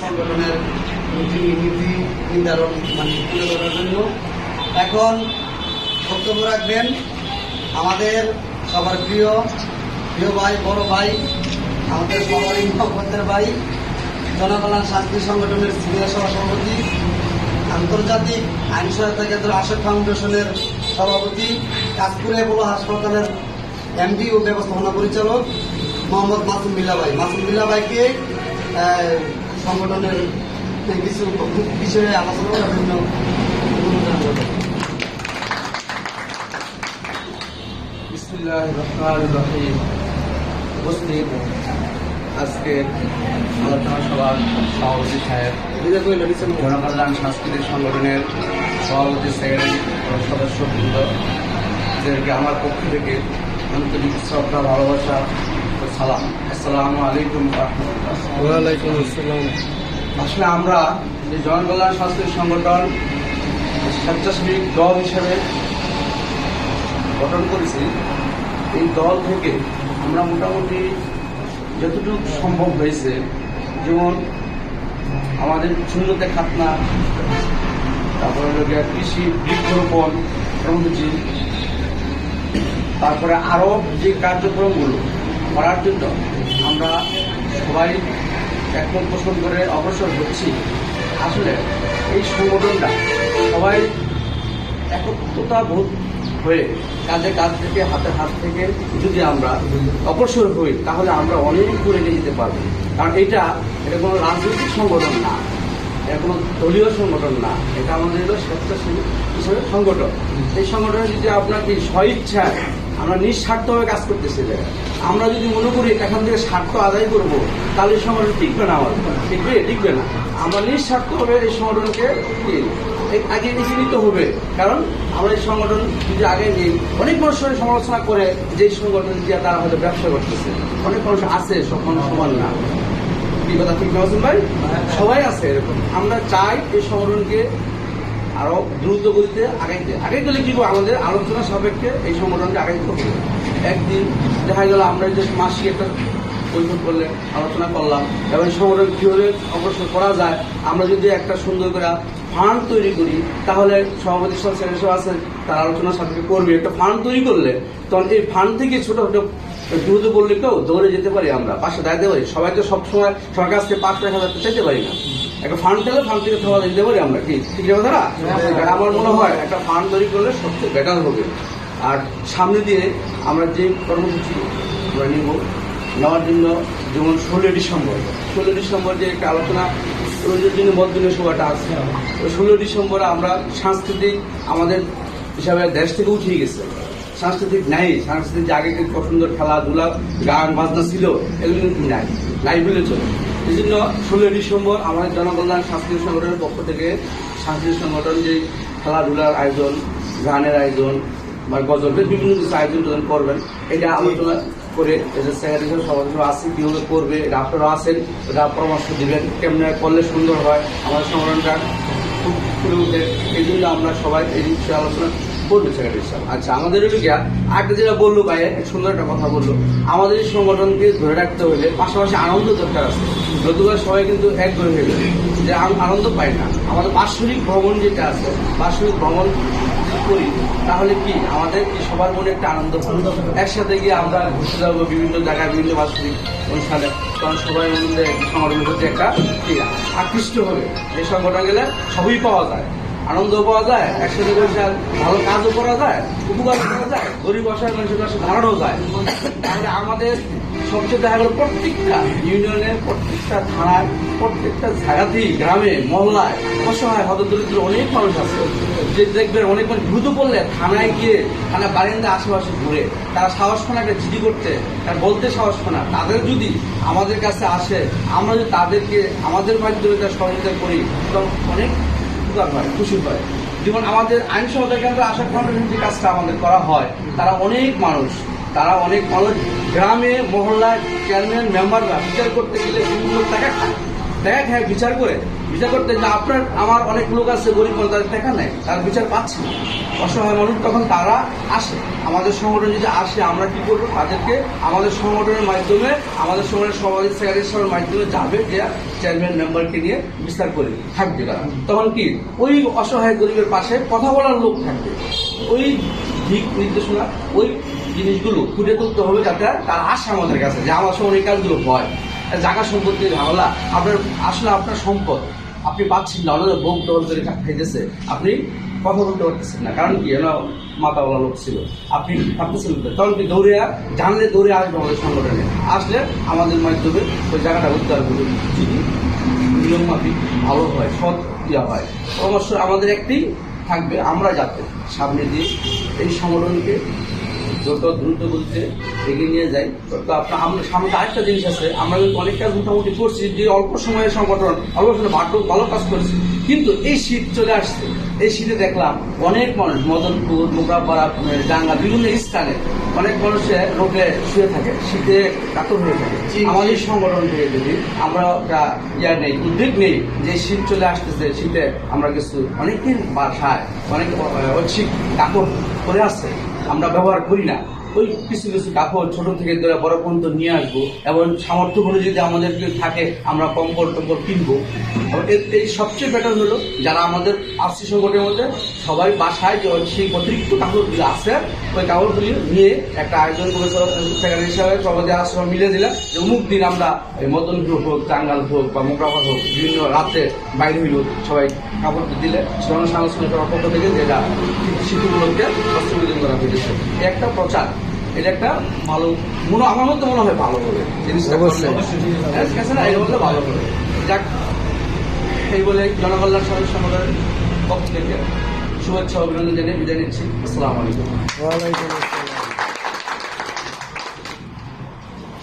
সংগঠনের নীতি নির্ধারণ তুলে ধরার জন্য। এখন বক্তব্য রাখবেন আমাদের সবার প্রিয় ভাই, বড় ভাই, আমাদের সবারই মহব্বতের ভাই, জনকল্যাণ শান্তি সংগঠনের সিনিয়র সভাপতি, আন্তর্জাতিক আইন সহায়তা কেন্দ্র আশাক ফাউন্ডেশনের সভাপতি, কাশপুরে বড় হাসপাতালের এমডি ও ব্যবস্থাপনা পরিচালক মোহাম্মদ মাসুম বিল্লাহ ভাই। মাসুম বিল্লাহ ভাইকে সংগঠনের কিছু বিষয়ে আলোচনা করার জন্য উপস্থিত আজকের আলোচনা সভার সভাপতি সাহেব, জনকল্যাণ সাংস্কৃতিক সংগঠনের সভাপতি, সেক্রেটারি ও সদস্যবৃন্দ, যাদেরকে আমার পক্ষ থেকে আন্তরিক শ্রদ্ধা, ভালোবাসা ও সালাম। আসসালামু আলাইকুম রাহমাতুল্লাহ। ওয়ালাইকুম আসসালাম। আসলে আমরা যে জনকল্যাণ সাংস্কৃতিক সংগঠন স্বেচ্ছাসেবী দল হিসেবে গঠন করেছি, এই দল থেকে আমরা মোটামুটি যতটুকু সম্ভব হয়েছে, যেমন আমাদের শূন্যতে খাতনা, তারপরে কৃষি বৃক্ষরোপণ কর্মসূচি, তারপরে আরও যে কার্যক্রমগুলো করার জন্য আমরা সবাই একমত পোষণ করে অগ্রসর হচ্ছি। আসলে এই সংগঠনটা সবাই একত্রতাবোধ হয়ে কাঁধে কাঁধ থেকে হাতে হাত থেকে যদি আমরা অগ্রসর হই, তাহলে আমরা অনেক দূরে নিয়ে যেতে পারবো। কারণ এটা কোনো রাজনৈতিক সংগঠন না, এটা কোনো দলীয় সংগঠন না, এটা আমাদের হলো স্বেচ্ছাসেবী হিসেবে সংগঠন। এই সংগঠনে যদি আপনাকে স্বইচ্ছায় আমরা নিঃস্বার্থভাবে কাজ করতেছি, আমরা যদি মনে করি এখান থেকে স্বার্থ আদায় করব, তাহলে এই সংগঠন টিকবে না, আমার টিকবে না। আমরা নিঃস্বার্থভাবে এই সংগঠনকে আগে এগিয়ে নিতে হবে। কারণ আমরা এই সংগঠন যদি আগে নিই, অনেক মানুষ সমালোচনা করে যে সংগঠন দিয়ে তারা হয়তো ব্যবসা করতেছে, অনেক মানুষ আছে, সব মানুষ সমান না। কি কথা ঠিক না ভাই? সবাই আছে এরকম। আমরা চাই এই সংগঠনকে আরো দ্রুত গতিতে আগে গেলে কি আমাদের আলোচনা সাপেক্ষে এই সংগঠনকে আগাইতে হবে। একদিন দেখা গেল আমরা যে মাসিক একটা বৈঠক করলে আলোচনা করলাম, এবং সংগঠন কিভাবে অগ্রসর করা যায়, আমরা যদি একটা সুন্দর করে ফান্ড তৈরি করি, তাহলে সভাপতি সেক্রেটারি আছেন, তার আলোচনা সাপেক্ষে করবে। একটা ফান্ড তৈরি করলে তখন এই ফান্ড থেকে ছোট ছোট দ্রুত বললে কেউ দৌড়ে যেতে পারি, আমরা পাশে দাঁড়াতে পারি। সবাই তো সবসময় সরকার কাছ থেকে 5-1000 চাইতে পারি না। একটা ফান্ড পেলে ফান্ড থেকে খাওয়া দিতে পারি আমরা, ঠিক আছে দাদা? আমার মনে হয় একটা ফান্ড তৈরি করলে সবচেয়ে বেটার হবে। আর সামনে দিয়ে আমরা যে কর্মসূচি আমরা নেওয়ার জন্য, যেমন 16 ডিসেম্বর যে একটা আলোচনা জন্য বদদিনের সভাটা আছে, ওই 16 ডিসেম্বরে আমরা সাংস্কৃতিক আমাদের হিসাবে দেশ থেকে উঠিয়ে গেছে। সাংস্কৃতিক নাই, সাংস্কৃতিক যে আগে সুন্দর খেলাধুলা, গান বাজনা ছিল, এগুলো কিন্তু নাই বলে চলে। এই জন্য 16 ডিসেম্বর আমাদের জনকল্যাণ সাংস্কৃতিক সংগঠনের পক্ষ থেকে সাংস্কৃতিক সংগঠন যে খেলাধুলার আয়োজন, গানের আয়োজন বা গজলের বিভিন্ন কিছু আয়োজন করবেন, এটা আলোচনা করে সেক্রেটারি সভাপতি আছে কীভাবে করবে, এটা আপনারা আছেন, এটা পরামর্শ দিবেন কেমনে করলে সুন্দর হয়, আমাদের সংগঠনটা খুব ফুলে উঠে। এই জন্য আমরা সবাই এই বিষয়ে আলোচনা করবে সেক্রেটারি সাহেব। আচ্ছা, আমাদের আরেকটা যেটা বললো ভাই, সুন্দর একটা কথা বললো, আমাদের এই সংগঠনকে ধরে রাখতে হলে পাশাপাশি আনন্দ দরকার আছে। নতুবা সবাই কিন্তু এক হয়ে গেলে যে আনন্দ পাই না। আমাদের বাৎসরিক ভ্রমণ যেটা আছে, বাৎসরিক ভ্রমণ করি, তাহলে কি আমাদের কি সবার মনে একটা আনন্দ একসাথে গিয়ে আমরা ঘুরতে যাবো বিভিন্ন জায়গায়, বিভিন্ন বাৎসরিক অনুষ্ঠানে, তখন সবাই মধ্যে সংগঠনের প্রতি একটা আকৃষ্ট হবে। এই সংগঠন গেলে সবই পাওয়া যায়, আনন্দ পাওয়া যায়, একসাথে বসে ভালো কাজও করা যায়, উপকার করা যায়, গরিব অসহায় মানুষের কাছে দাঁড়ানো যায়। তাহলে আমাদের সবচেয়ে দেখা গেল প্রত্যেকটা ইউনিয়নের, প্রত্যেকটা থানায়, প্রত্যেকটা জায়গাতেই, গ্রামে মহল্লায় অসহায় হতদরিদ্র অনেক মানুষ আছে, যে দেখবেন অনেক মানুষ দ্রুত পড়লে থানায় গিয়ে থানা বারিন্দা আশেপাশে ঘুরে, তারা সাহস পায় না একটা জিডি করতে, তার বলতে সাহস পায় না। তাদের যদি আমাদের কাছে আসে, আমরা যদি তাদেরকে আমাদের মাধ্যমে তার সহযোগিতা করি, তখন অনেক হয়, খুশি হয়। যেমন আমাদের আইন সহায়তা কেন্দ্র আশাক ফাউন্ডেশন যে কাজটা আমাদের করা হয়, তারা অনেক মানুষ গ্রামে মহল্লায় চেয়ারম্যান মেম্বাররা বিচার করতে গেলে বিভিন্ন টাকা খায়, হ্যাঁ বিচার করতে যে আপনার আমার অনেক লোক আছে গরিব মানুষ, তাদের টাকা নেই, তার বিচার পাচ্ছে না, অসহায় মানুষ, তখন তারা আসে আমাদের সংগঠন। যদি আসে আমরা কি করবো, তাদেরকে আমাদের সংগঠনের মাধ্যমে, আমাদের সংগঠনের সভাপতি সেক্রেটারি সবার মাধ্যমে যাবে, যে চেয়ারম্যান মেম্বারকে নিয়ে বিস্তার করে থাকবে তারা। তখন কি ওই অসহায় গরিবের পাশে কথা বলার লোক থাকবে, ওই দিক নির্দেশনা, ওই জিনিসগুলো ফুটে তুলতে হবে, যাতে তারা আসে আমাদের কাছে, যে আমার সঙ্গে এই কাজগুলো হয়। জায়গা সম্পত্তির ঝামেলা, আপনার আসলে আপনার সম্পদ আপনি পাচ্ছেন না, অনেক ভোগ দল করে খাইতেছে, আপনি কথা বলতে পারতেছেন না, কারণ কি এরা মাতাওয়ালা লোক ছিল, আপনি পারতেছেন না, তখন কি জানলে দৌড়ে আসবে আমাদের সংগঠনে, আসলে আমাদের মাধ্যমে ওই জায়গাটা উদ্ধার করবে, যদি নিয়ম মাফিক ভালো হয়, সৎ দেওয়া হয়। অবশ্য আমাদের একটি থাকবে, আমরা যাতে সামনে দিয়ে এই সংগঠনকে যত দ্রুত গতিতে এগিয়ে নিয়ে যাই। তো আপনার আমরা সামনে আরেকটা জিনিস আছে, আমরা কিন্তু অনেক কাজ মোটামুটি করছি, যে অল্প সময়ের সংগঠন, অল্প সময় ভালো কাজ করেছি, কিন্তু এই শীত চলে আসছে, এই শীতে দেখলাম অনেক মানুষ মদনপুর, মোগরাপাড়া, ডাঙ্গা, বিভিন্ন স্থানে অনেক মানুষের রোগে শুয়ে থাকে, শীতে কাতর হয়ে থাকে। আমাদের সংগঠন থেকে যদি আমরা একটা উদ্যোগ নেই, যে শীত চলে আসতেছে, শীতে আমরা কিছু অনেকের বাসায় অনেক ঐচ্ছিক কাপড় পরে আসছে, আমরা ব্যবহার করি না, ওই কিছু কিছু কাপড় ছোট থেকে ধরে বড় পর্যন্ত নিয়ে আসবো, এবং সামর্থ্য করে যদি আমাদের থাকে আমরা কম্বল টম্বল কিনবো। এই সবচেয়ে বেটার হলো, যারা আমাদের আরসি সংগঠনের মধ্যে সবাই বাসায় সেই অতিরিক্ত কাপড়গুলো আছে, ওই কাপড়গুলি নিয়ে একটা আয়োজন করে সেক্রেটারি হিসাবে সবাই সবাই মিলে দিলাম, যে অমুক দিন আমরা মদনপুর হোক, টাঙ্গাল হোক বা মোগরাপাড়া হোক, বিভিন্ন রাতে বাইরে হইল, সবাই কাপড় দিলে জনসাংস্কৃতিক পক্ষ থেকে যেটা শিশুগুলোকে বস্ত্র বিতরণ করা হয়েছে। একটা প্রচার, এটা একটা ভালো আমার মধ্যে মনে হয় ভালো হবে জিনিসটা, না এর মধ্যে ভালো হবে। যাক, এই বলে জনকল্যাণ সদস্য সংগঠনের পক্ষ থেকে শুভেচ্ছা অভিনন্দন জানিয়ে বিদায় নিচ্ছি। আসসালামু আলাইকুম।